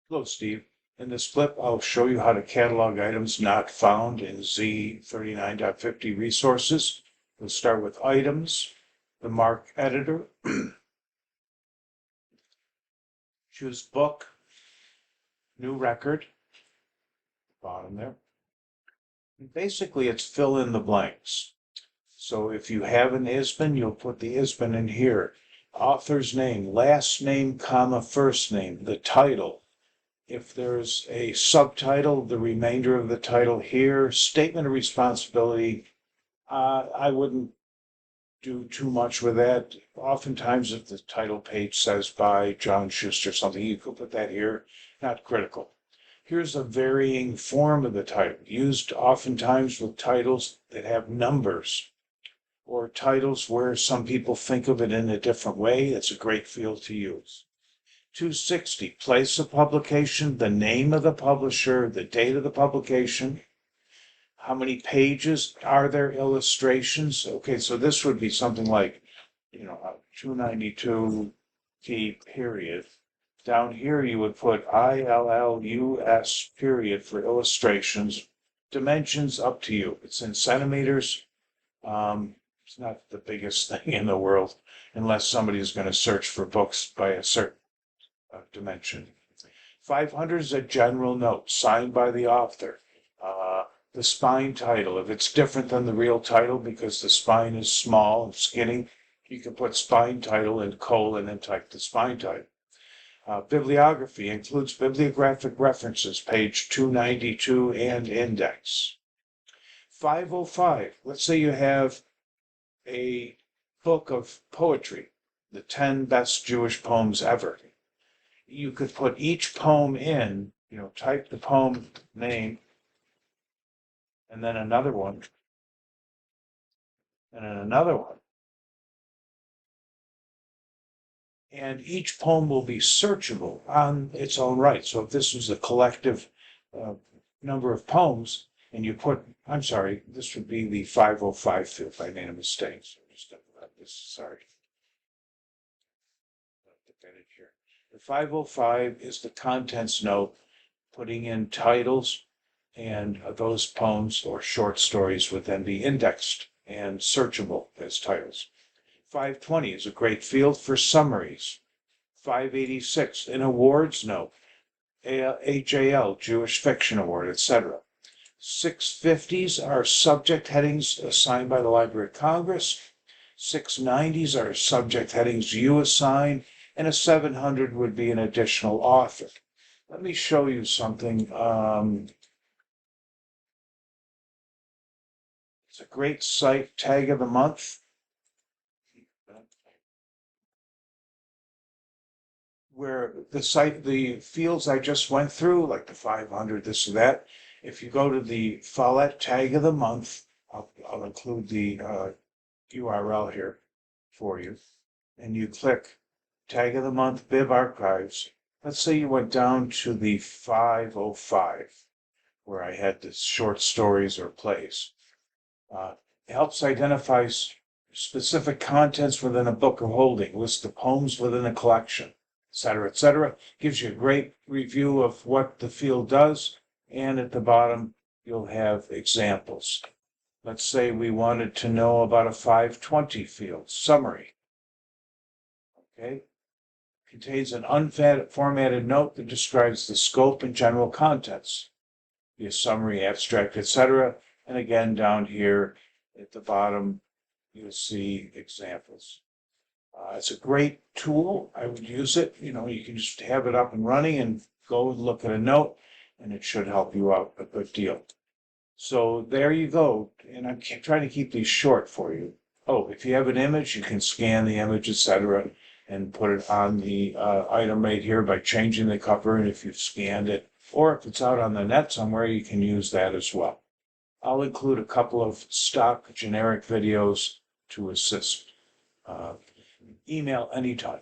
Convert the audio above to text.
Hello, Steve. In this clip, I'll show you how to catalog items not found in Z39.50 resources. We'll start with items, the MARC editor. Choose book, new record, bottom there. And basically, it's fill in the blanks. So if you have an ISBN, you'll put the ISBN in here. Author's name, last name, comma, first name, the title. If there's a subtitle, the remainder of the title here. Statement of responsibility, I wouldn't do too much with that. Oftentimes, if the title page says by John Schuster or something, you could put that here. Not critical. Here's a varying form of the title, used oftentimes with titles that have numbers, or titles where some people think of it in a different way. It's a great field to use. 260, place of publication, the name of the publisher, the date of the publication, how many pages, are there illustrations? Okay, so this would be something like, 292 T period. Down here you would put ILLUS period for illustrations. Dimensions up to you. It's in centimeters. It's not the biggest thing in the world unless somebody is going to search for books by a certain dimension. 500 is a general note signed by the author. The spine title, if it's different than the real title because the spine is small and skinny, you can put spine title in colon and type the spine title. Bibliography includes bibliographic references, page 292 and index. 505, let's say you have a book of poetry, the 10 best Jewish poems ever. You could put each poem in, type the poem name, and then another one, and then another one. And each poem will be searchable on its own right. So if this was a collective number of poems, and you put, I'm sorry, this would be the 505 field if I made a mistake. So just about this, sorry. Put that in here. The 505 is the contents note, putting in titles, and those poems or short stories would then be indexed and searchable as titles. 520 is a great field for summaries. 586, an awards note, HAL, Jewish Fiction Award, etc. 650s are subject headings assigned by the Library of Congress. 690s are subject headings you assign, and a 700 would be an additional author. Let me show you something. It's a great site, Tag of the Month, where the fields I just went through, like the 500, this or that, if you go to the Follett Tag of the Month, I'll include the URL here for you, and you click Tag of the Month, Bib Archives. Let's say you went down to the 505, where I had the short stories or plays. It helps identify specific contents within a book of holding, list the poems within a collection, etc., etc. Gives you a great review of what the field does, and at the bottom you'll have examples. Let's say we wanted to know about a 520 field, summary. Okay, contains an unformatted note that describes the scope and general contents, be a summary, abstract, etc. And again, down here at the bottom, you'll see examples. It's a great tool. I would use it. You can just have it up and running and go and look at a note, and it should help you out a good deal. So there you go. And I'm trying to keep these short for you. Oh, if you have an image, you can scan the image, etc., and put it on the item right here by changing the cover, and if you've scanned it, or if it's out on the net somewhere, you can use that as well. I'll include a couple of stock generic videos to assist. Email anytime.